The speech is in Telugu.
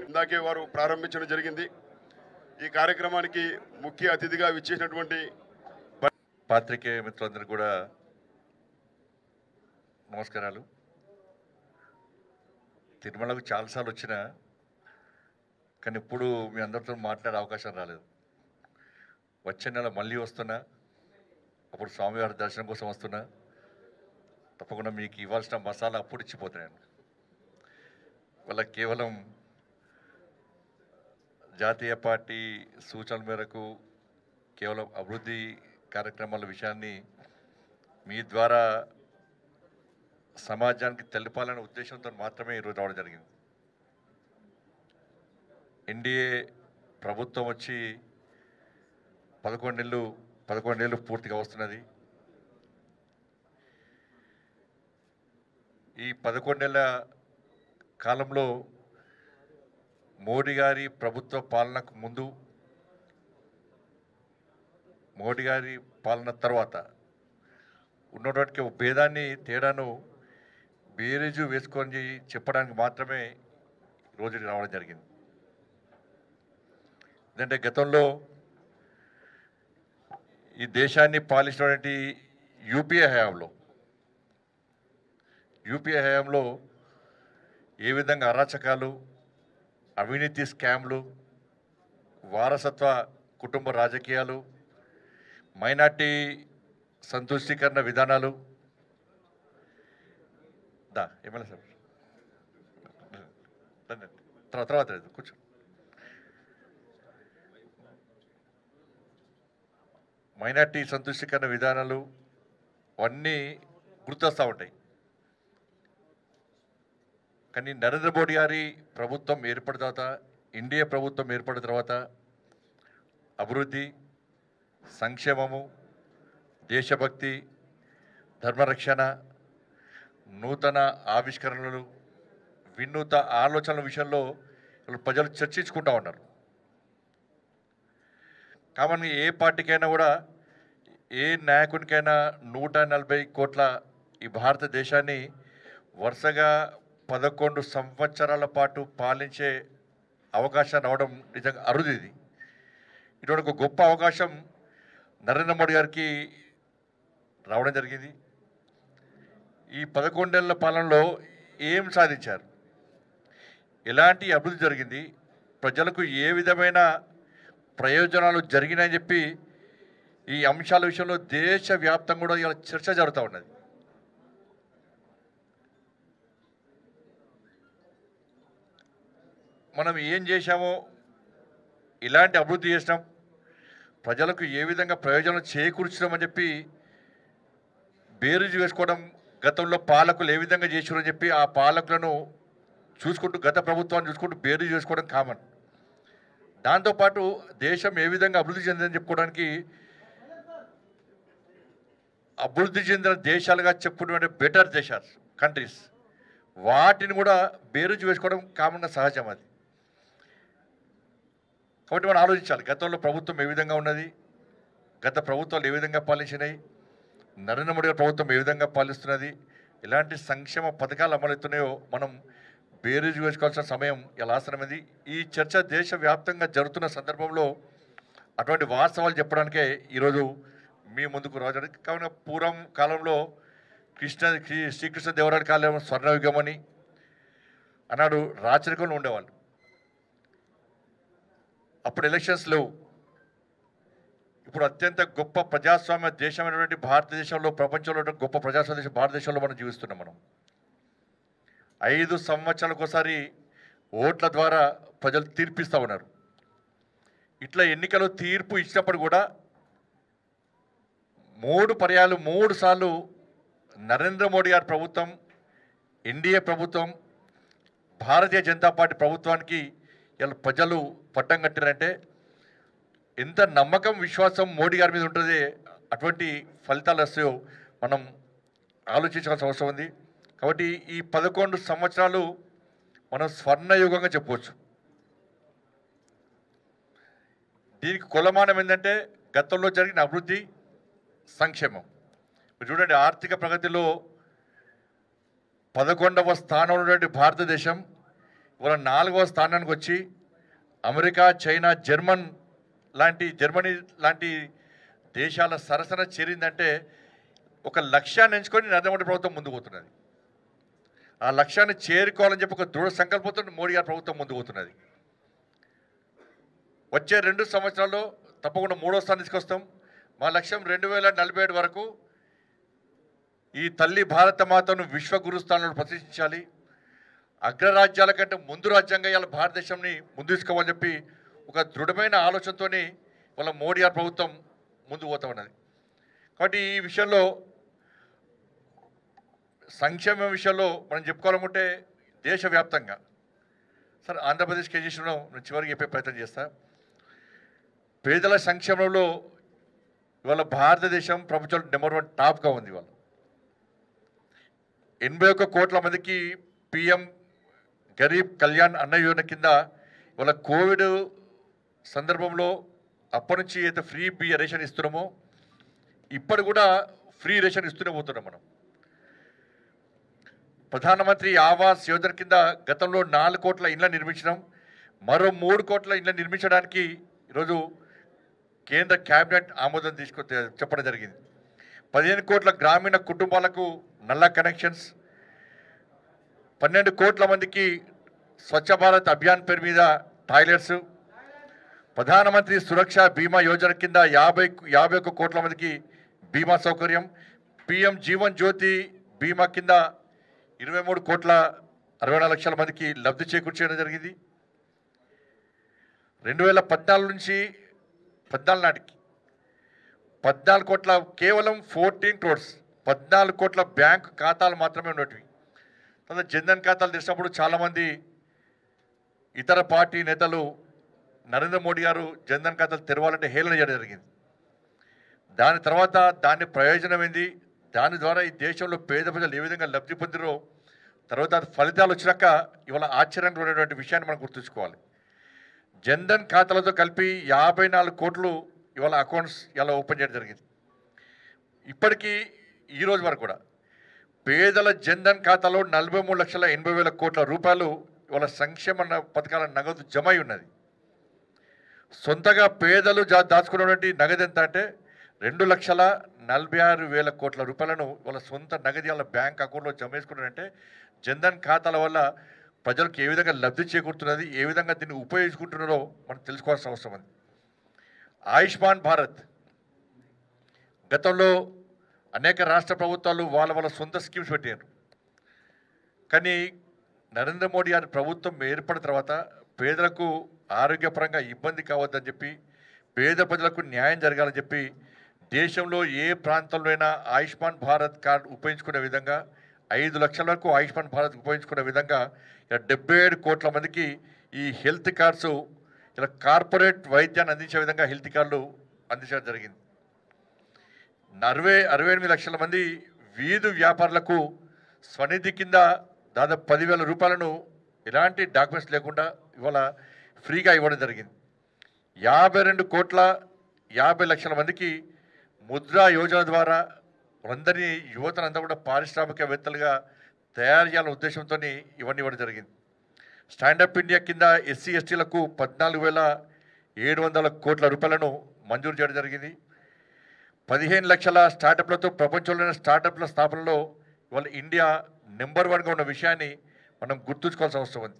ఇందాకే వారు ప్రారంభించడం జరిగింది. ఈ కార్యక్రమానికి ముఖ్య అతిథిగా విచ్చేసినటువంటి పాత్రికేయ మిత్రులందరికీ కూడా నమస్కారాలు. తిరుమలకు చాలాసార్లు వచ్చినా కానీ ఇప్పుడు మీ అందరితో మాట్లాడే అవకాశం రాలేదు. వచ్చే నెల మళ్ళీ వస్తున్నా, అప్పుడు స్వామివారి దర్శనం కోసం వస్తున్నా. తప్పకుండా మీకు ఇవ్వాల్సిన మసాలా అప్పుడు ఇచ్చిపోతున్నాను. వాళ్ళ కేవలం జాతీయ పార్టీ సూచనల మేరకు కేవలం అభివృద్ధి కార్యక్రమాల విషయాన్ని మీ ద్వారా సమాజానికి తెలపాలనే ఉద్దేశంతో మాత్రమే ఈరోజు రావడం జరిగింది. ఎన్డీఏ ప్రభుత్వం వచ్చి 11 నెలలు పూర్తిగా వస్తున్నది. ఈ 11 నెలల కాలంలో మోడీ గారి ప్రభుత్వ పాలనకు ముందు, మోడీ గారి పాలన తర్వాత ఉన్నటువంటి భేదాన్ని తేడాను బేరీజు వేసుకొని చెప్పడానికి మాత్రమే రోజు రావడం జరిగింది. ఎందుకంటే గతంలో ఈ దేశాన్ని పాలించినటువంటి యూపీఏ హయాంలో ఏ విధంగా అరాచకాలు, అవినీతి స్కామ్లు, వారసత్వ కుటుంబ రాజకీయాలు, మైనార్టీ సంతుష్టీకరణ విధానాలు ఏమైనా సార్ తర్వాత కూర్చో మైనార్టీ సంతుష్టీకరణ విధానాలు అవన్నీ గుర్తొస్తూ ఉంటాయి. కానీ నరేంద్ర మోడీ గారి ప్రభుత్వం ఏర్పడిన తర్వాత, ఇండియా ప్రభుత్వం ఏర్పడిన తర్వాత అభివృద్ధి, సంక్షేమము, దేశభక్తి, ధర్మరక్షణ, నూతన ఆవిష్కరణలు, వినూత ఆలోచనల విషయంలో ప్రజలు చర్చించుకుంటూ ఉన్నారు. కామన్గా ఏ పార్టీకైనా కూడా, ఏ నాయకునికైనా 140 కోట్ల ఈ భారతదేశాన్ని వరుసగా 11 సంవత్సరాల పాటు పాలించే అవకాశం రావడం నిజంగా అరుదు. ఇటువంటి ఒక గొప్ప అవకాశం నరేంద్ర మోడీ గారికి రావడం జరిగింది. ఈ 11 ఏళ్ల పాలనలో ఏం సాధించారు, ఎలాంటి అభివృద్ధి జరిగింది, ప్రజలకు ఏ విధమైన ప్రయోజనాలు జరిగినాయని చెప్పి ఈ అంశాల విషయంలో దేశవ్యాప్తంగా కూడా ఇలా చర్చ జరుగుతూ ఉన్నది. మనం ఏం చేశామో, ఇలాంటి అభివృద్ధి చేసినాం, ప్రజలకు ఏ విధంగా ప్రయోజనం చేకూర్చున్నామని చెప్పి బేరీజు వేసుకోవడం, గతంలో పాలకులు ఏ విధంగా చేసారని చెప్పి ఆ పాలకులను చూసుకుంటూ, గత ప్రభుత్వాన్ని చూసుకుంటూ బేరీజు వేసుకోవడం కామన్. దాంతోపాటు దేశం ఏ విధంగా అభివృద్ధి చెందిందని చెప్పుకోవడానికి అభివృద్ధి చెందిన దేశాలుగా చెప్పుకునే బెటర్ దేశాలు, కంట్రీస్, వాటిని కూడా బేరీజు వేసుకోవడం కామన్గా సహజం. అది కాబట్టి మనం ఆలోచించాలి, గతంలో ప్రభుత్వం ఏ విధంగా ఉన్నది, గత ప్రభుత్వాలు ఏ విధంగా పాలించినాయి, నరేంద్ర మోడీ గారి ప్రభుత్వం ఏ విధంగా పాలిస్తున్నది, ఎలాంటి సంక్షేమ పథకాలు అమలవుతున్నాయో మనం బేరీజు వేసుకోవాల్సిన సమయం ఎలా ఆసనమైంది. ఈ చర్చ దేశవ్యాప్తంగా జరుగుతున్న సందర్భంలో అటువంటి వాస్తవాలు చెప్పడానికే ఈరోజు మీ ముందుకు రావడం. కావున పూర్వం కాలంలో శ్రీకృష్ణ దేవరాయల కాలం స్వర్ణయుగం అని అన్నాడు, రాచరికంలో ఉండేవాళ్ళు. అప్పుడు ఎలక్షన్స్ లేవు. ఇప్పుడు అత్యంత గొప్ప ప్రజాస్వామ్య దేశమైనటువంటి భారతదేశంలో, ప్రపంచంలో గొప్ప ప్రజాస్వామ్య దేశం భారతదేశంలో మనం జీవిస్తున్నాం. మనం 5 సంవత్సరాలకు ఒకసారి ఓట్ల ద్వారా ప్రజలు తీర్పిస్తూ ఉన్నారు. ఇట్లా ఎన్నికల్లో తీర్పు ఇచ్చినప్పుడు కూడా 3 సార్లు నరేంద్ర మోడీ గారి ప్రభుత్వం, ఎన్డీఏ ప్రభుత్వం, భారతీయ జనతా పార్టీ ప్రభుత్వానికి ఇలా ప్రజలు పట్టం కట్టారంటే ఎంత నమ్మకం, విశ్వాసం మోడీ గారి మీద ఉంటుంది. అటువంటి ఫలితాలు వస్తాయో మనం ఆలోచించాల్సిన అవసరం ఉంది. కాబట్టి ఈ 11 సంవత్సరాలు మనం స్వర్ణయుగంగా చెప్పవచ్చు. దీనికి కొలమానం ఏంటంటే గతంలో జరిగిన అభివృద్ధి, సంక్షేమం. చూడండి, ఆర్థిక ప్రగతిలో 11వ స్థానంలో ఉన్నటువంటి భారతదేశం ఇవాళ 4వ స్థానానికి వచ్చి అమెరికా, చైనా, జర్మనీ లాంటి దేశాల సరసన చేరిందంటే ఒక లక్ష్యాన్ని ఎంచుకొని నరేంద్ర మోడీ ప్రభుత్వం ముందుకు పోతున్నది. ఆ లక్ష్యాన్ని చేరుకోవాలని చెప్పి ఒక దృఢ సంకల్పంతో మోడీ గారి ప్రభుత్వం ముందుకు పోతున్నది. వచ్చే 2 సంవత్సరాల్లో తప్పకుండా 3వ స్థానం తీసుకొస్తాం. మా లక్ష్యం 2047 వరకు ఈ తల్లి భారత మాతను విశ్వగురు స్థానంలో ప్రతిష్ఠించాలి. అగ్రరాజ్యాల కంటే ముందు రాజ్యాంగం ఇవాళ భారతదేశంని ముందు తీసుకోవాలని చెప్పి ఒక దృఢమైన ఆలోచనతో వాళ్ళ మోడీ గారి ప్రభుత్వం ముందుకు పోతా ఉన్నది. కాబట్టి ఈ విషయంలో సంక్షేమం విషయంలో మనం చెప్పుకోవాలనుకుంటే దేశవ్యాప్తంగా సార్ ఆంధ్రప్రదేశ్కి ఏం చేసినాం నేను చివరికి చెప్పే ప్రయత్నం చేస్తా. పేదల సంక్షేమంలో ఇవాళ భారతదేశం ప్రపంచంలో నెంబర్ 1 టాప్గా ఉంది. ఇవాళ 81 కోట్ల మందికి పిఎం గరీబ్ కళ్యాణ్ అన్న యోజన కింద ఇవాళ కోవిడ్ సందర్భంలో అప్పటి నుంచి అయితే ఫ్రీ రేషన్ ఇస్తున్నామో ఇప్పటి కూడా ఫ్రీ రేషన్ ఇస్తూనే పోతున్నాం. మనం ప్రధానమంత్రి ఆవాస్ యోజన కింద గతంలో 4 కోట్ల ఇళ్ల నిర్మించినాం. మరో 3 కోట్ల ఇళ్ల నిర్మించడానికి ఈరోజు కేంద్ర క్యాబినెట్ ఆమోదం చెప్పడం జరిగింది. 15 కోట్ల గ్రామీణ కుటుంబాలకు నల్ల కనెక్షన్స్, 12 కోట్ల మందికి స్వచ్ఛ భారత్ అభియాన్ పేరు మీద టాయిలెట్స్, ప్రధానమంత్రి సురక్ష బీమా యోజన కింద 51 కోట్ల మందికి బీమా సౌకర్యం, పిఎం జీవన్ జ్యోతి బీమా కింద 23 కోట్ల 64 లక్షల మందికి లబ్ధి చేకూర్చడం జరిగింది. 2014 నుంచి 14 నాటికి 14 కోట్ల కేవలం 14 క్రోడ్స్ 14 కోట్ల బ్యాంక్ ఖాతాలు మాత్రమే ఉన్నటివి. తర్వాత జన్ధన్ ఖాతాలు తెచ్చినప్పుడు చాలామంది ఇతర పార్టీ నేతలు నరేంద్ర మోడీ గారు జన్ధన్ ఖాతాలు తెరవాలంటే హేళన చేయడం జరిగింది. దాని తర్వాత దాని ప్రయోజనం ఏంది, దాని ద్వారా ఈ దేశంలో పేద ప్రజలు ఏ విధంగా లబ్ధి పొందిరో తర్వాత ఫలితాలు వచ్చినాక ఇవాళ ఆశ్చర్యంగా ఉన్నటువంటి విషయాన్ని మనం గుర్తుంచుకోవాలి. జన్ధన్ ఖాతాలతో కలిపి 54 కోట్లు ఇవాళ అకౌంట్స్ ఇలా ఓపెన్ చేయడం జరిగింది. ఇప్పటికీ ఈరోజు వరకు కూడా పేదల జన్ధన్ ఖాతాలో 43,80,000 కోట్ల రూపాయలు ఇవాళ సంక్షేమ పథకాల నగదు జమ అయి ఉన్నది. సొంతగా పేదలు దాచుకున్నటువంటి నగదు ఎంత అంటే 2,46,000 కోట్ల రూపాయలను వాళ్ళ సొంత నగదు వాళ్ళ బ్యాంక్ అకౌంట్లో జమ చేసుకున్నారంటే జన్ధన్ ఖాతాల వల్ల ప్రజలకు ఏ విధంగా లబ్ధి చేకూరుతున్నది, ఏ విధంగా దీన్ని ఉపయోగించుకుంటున్నారో మనం తెలుసుకోవాల్సిన అవసరం ఉంది. ఆయుష్మాన్ భారత్ గతంలో అనేక రాష్ట్ర ప్రభుత్వాలు వాళ్ళ సొంత స్కీమ్స్ పెట్టారు. కానీ నరేంద్ర మోడీ గారి ప్రభుత్వం ఏర్పడిన తర్వాత పేదలకు ఆరోగ్యపరంగా ఇబ్బంది కావద్దని చెప్పి పేద ప్రజలకు న్యాయం జరగాలని చెప్పి దేశంలో ఏ ప్రాంతంలో అయినా ఆయుష్మాన్ భారత్ కార్డు ఉపయోగించుకునే విధంగా 5 లక్షల వరకు ఆయుష్మాన్ భారత్ ఉపయోగించుకునే విధంగా ఇలా 77 కోట్ల మందికి ఈ హెల్త్ కార్డ్స్ ఇలా కార్పొరేట్ వైద్యాన్ని అందించే విధంగా హెల్త్ కార్డులు అందించడం జరిగింది. 68 లక్షల మంది వీధి వ్యాపారులకు స్వనిధి కింద దాదాపు 10,000 రూపాయలను ఎలాంటి డాక్యుమెంట్స్ లేకుండా ఇవాళ ఫ్రీగా ఇవ్వడం జరిగింది. 52 కోట్ల 50 లక్షల మందికి ముద్రా యోజన ద్వారా అందరినీ యువతనంతా కూడా పారిశ్రామికవేత్తలుగా తయారు చేయాలనే ఉద్దేశంతో ఇవన్నీ ఇవ్వడం జరిగింది. స్టాండప్ ఇండియా కింద ఎస్సీ ఎస్టీలకు 14,700 కోట్ల రూపాయలను మంజూరు చేయడం జరిగింది. 15 లక్షల స్టార్టప్లతో ప్రపంచంలోని స్టార్టప్ల స్థాపనలో ఇవాళ ఇండియా నెంబర్ 1గా ఉన్న విషయాన్ని మనం గుర్తుంచుకోవాల్సిన అవసరం ఉంది.